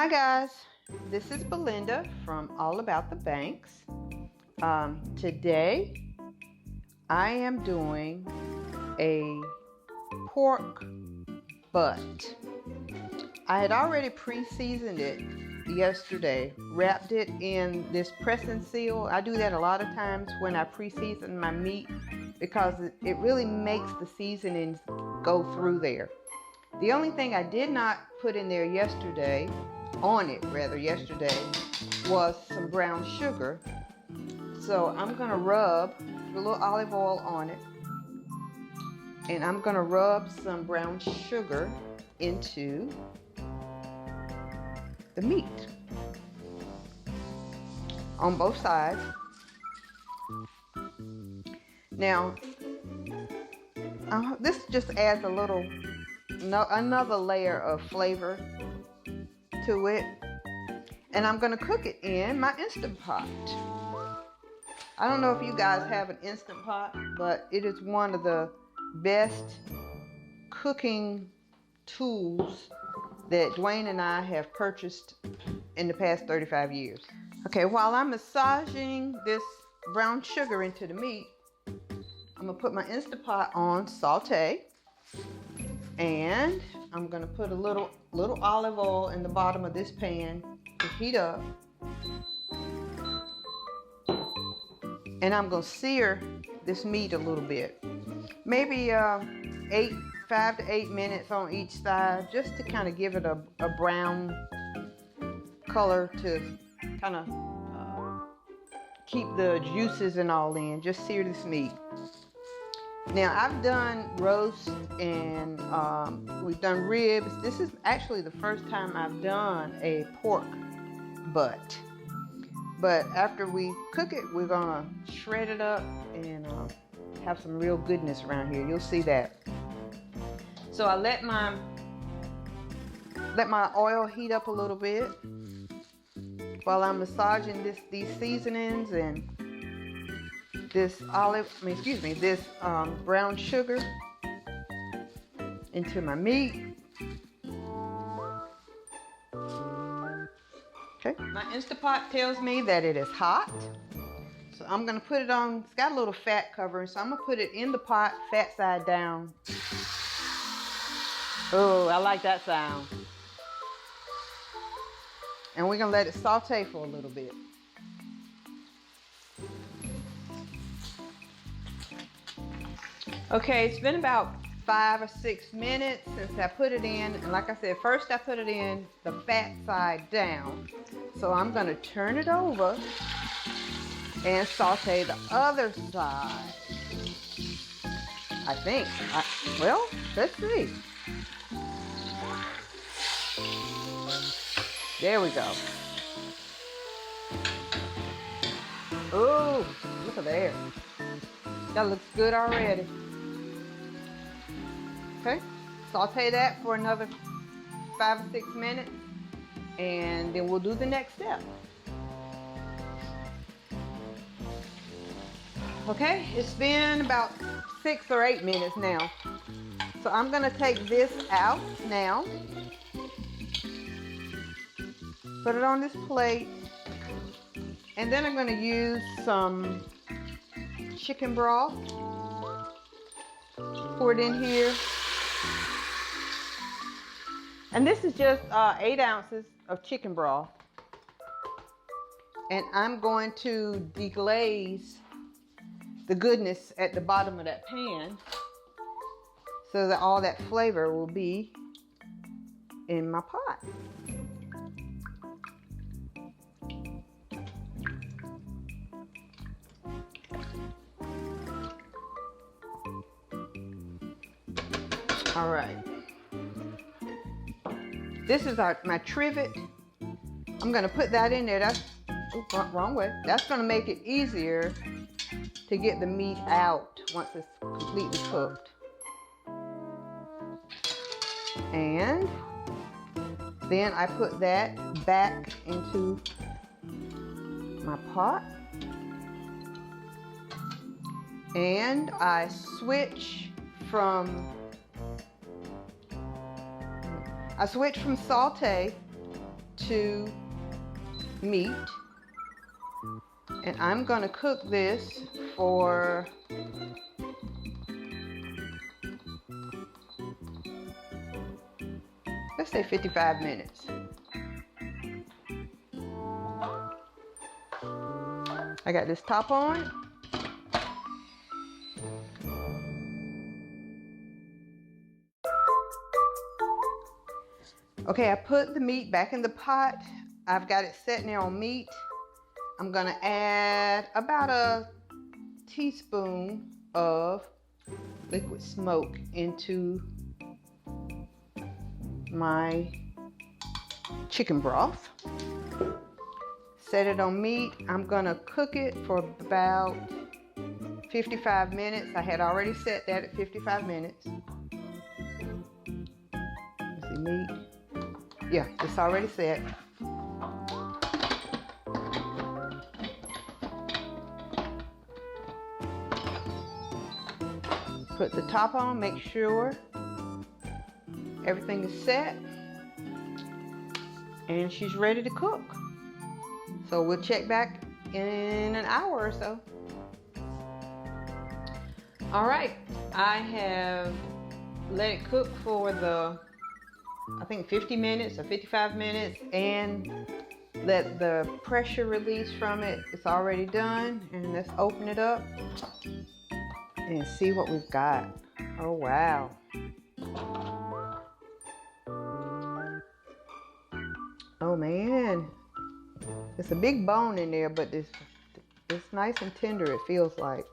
Hi guys, this is Belinda from All About the Banks. Today I am doing a pork butt. I had already pre-seasoned it yesterday, wrapped it in this press and seal. I do that a lot of times when I pre-season my meat because it really makes the seasonings go through there. The only thing I did not put in there yesterday, was some brown sugar. So I'm gonna rub a little olive oil on it, and I'm gonna rub some brown sugar into the meat on both sides. Now, this just adds another layer of flavor to it, and I'm gonna cook it in my Instant Pot. I don't know if you guys have an Instant Pot, but it is one of the best cooking tools that Duane and I have purchased in the past 35 years. Okay, while I'm massaging this brown sugar into the meat, I'm gonna put my Instant Pot on saute, and I'm gonna put a little olive oil in the bottom of this pan to heat up, and I'm gonna sear this meat a little bit, maybe 5 to 8 minutes on each side, just to kind of give it a brown color to kind of keep the juices and all in. Just sear this meat. Now, I've done roast and we've done ribs. This is actually the first time I've done a pork butt. But after we cook it, we're gonna shred it up and have some real goodness around here. You'll see that. So I let my oil heat up a little bit while I'm massaging these seasonings and this brown sugar into my meat. Okay, my Instant Pot tells me that it is hot, so I'm gonna put it on. It's got a little fat covering, so I'm gonna put it in the pot, fat side down. Oh, I like that sound. And we're gonna let it saute for a little bit. Okay, it's been about 5 or 6 minutes since I put it in. And like I said, first I put it in the fat side down. So I'm gonna turn it over and saute the other side. I think. Well, let's see. There we go. Oh, look at there. That looks good already. Okay, saute that for another 5 or 6 minutes, and then we'll do the next step. Okay, it's been about 6 or 8 minutes now. So I'm gonna take this out now, put it on this plate, and then I'm gonna use some chicken broth, pour it in here. And this is just 8 ounces of chicken broth. And I'm going to deglaze the goodness at the bottom of that pan so that all that flavor will be in my pot. All right. This is my trivet. I'm gonna put that in there. Wrong way. That's gonna make it easier to get the meat out once it's completely cooked. And then I put that back into my pot. And I switch from saute to into meat. And I'm gonna cook this for let's say 55 minutes. I got this top on. Okay, I put the meat back in the pot. I've got it set now on meat. I'm gonna add about a teaspoon of liquid smoke into my chicken broth. Set it on meat. I'm gonna cook it for about 55 minutes. I had already set that at 55 minutes. Let's see, meat. Yeah, it's already set. Put the top on, make sure everything is set, and she's ready to cook. So we'll check back in an hour or so. All right, I have let it cook for I think 50 minutes or 55 minutes, and let the pressure release from it. It's already done, and let's open it up and see what we've got. Oh wow. Oh man. It's a big bone in there, but it's nice and tender, it feels like.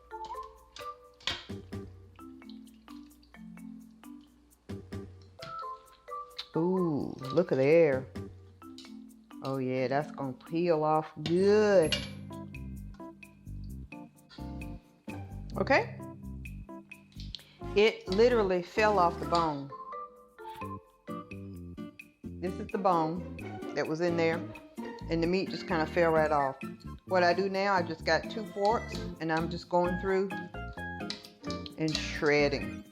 Ooh, look at there. Oh yeah, that's gonna peel off good. Okay. It literally fell off the bone. This is the bone that was in there, and the meat just kind of fell right off. What I do now, I just got 2 forks, and I'm just going through and shredding.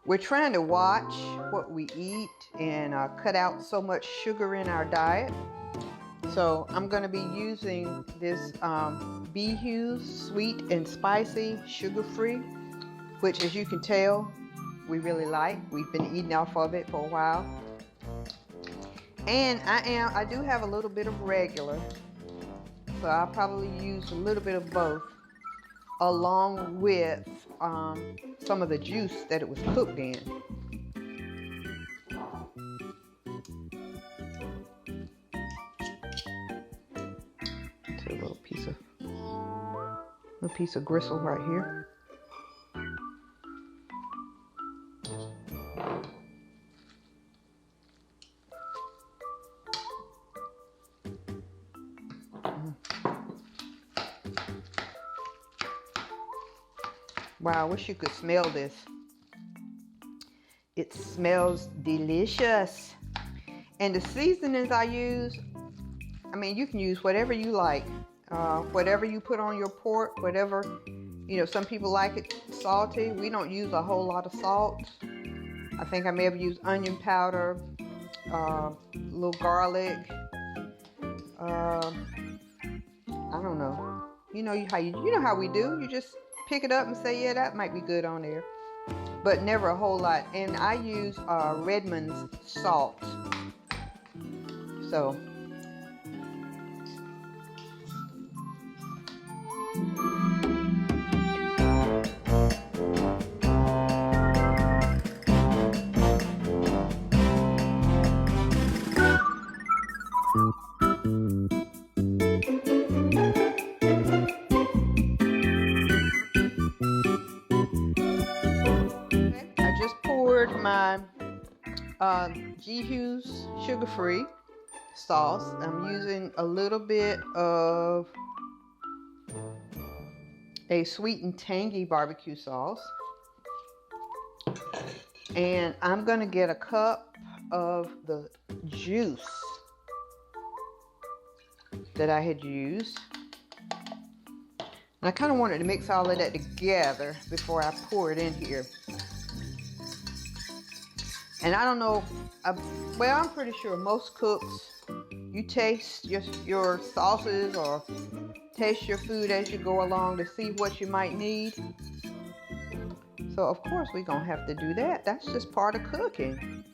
We're trying to watch what we eat and cut out so much sugar in our diet. So I'm going to be using this B-Hughes sweet and spicy sugar-free, which, as you can tell, we really like. We've been eating off of it for a while. And I do have a little bit of regular, so I'll probably use a little bit of both, along with some of the juice that it was cooked in. It's a little piece of gristle right here. Wow, I wish you could smell this. It smells delicious. And the seasonings I use, I mean, you can use whatever you like. Whatever you put on your pork, whatever, you know, some people like it salty. We don't use a whole lot of salt. I think I may have used onion powder, a little garlic. I don't know. You know how we do. You just pick it up and say, yeah, that might be good on there. But never a whole lot. And I use Redmond's salt. So. My G-Hughes sugar-free sauce. I'm using a little bit of a sweet and tangy barbecue sauce, and I'm gonna get a cup of the juice that I had used. And I kind of wanted to mix all of that together before I pour it in here. And I don't know, well, I'm pretty sure most cooks, you taste your sauces or taste your food as you go along to see what you might need. So of course we're gonna have to do that. That's just part of cooking.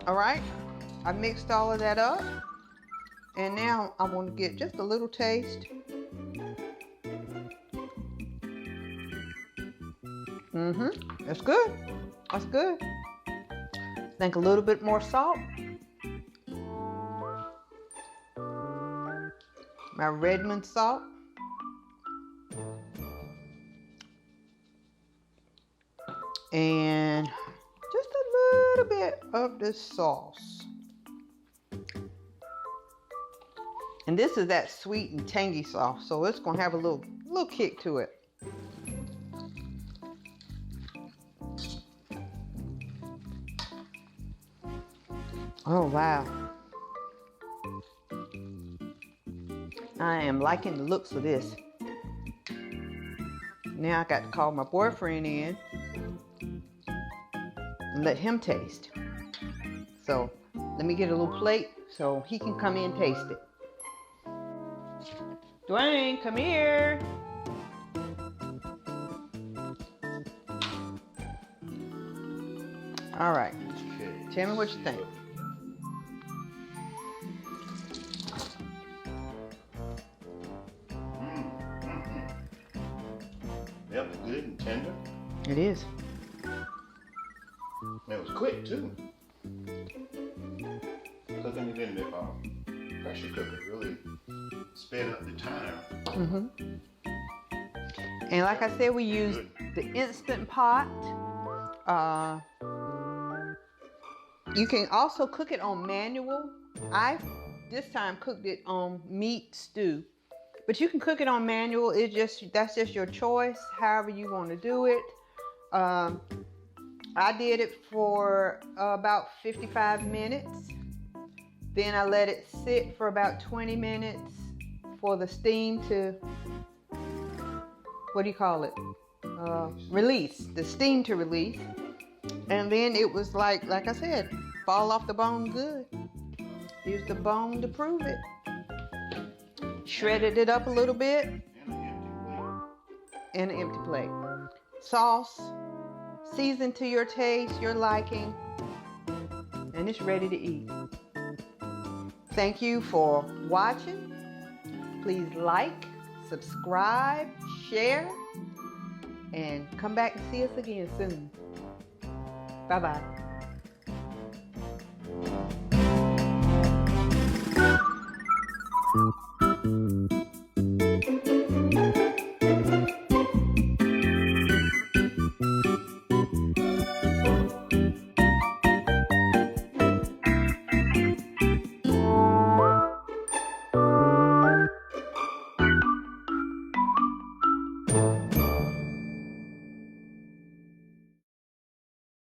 All right, I mixed all of that up, and now I want to get just a little taste. That's good. That's good. I think a little bit more salt. My Redmond salt. And just a little bit of the sauce. And this is that sweet and tangy sauce, so it's gonna have a little kick to it. Oh wow. I am liking the looks of this. Now I got to call my boyfriend in and let him taste. So let me get a little plate so he can come in and taste it. Duane, come here. All right. Tell me what you think. Yep, good and tender. It is. And it was quick too. Cooking it in the pressure cooker really sped up the time. And like I said, we used the Instant Pot. You can also cook it on manual. I this time cooked it on meat stew. But you can cook it on manual. That's just your choice, however you want to do it. I did it for about 55 minutes. Then I let it sit for about 20 minutes for the steam to, what do you call it? Release, the steam to release. And then it was like I said, fall off the bone good. Here's the bone to prove it. Shredded it up a little bit. And an empty plate. Sauce, seasoned to your taste, your liking, and it's ready to eat. Thank you for watching. Please like, subscribe, share, and come back and see us again soon. Bye-bye.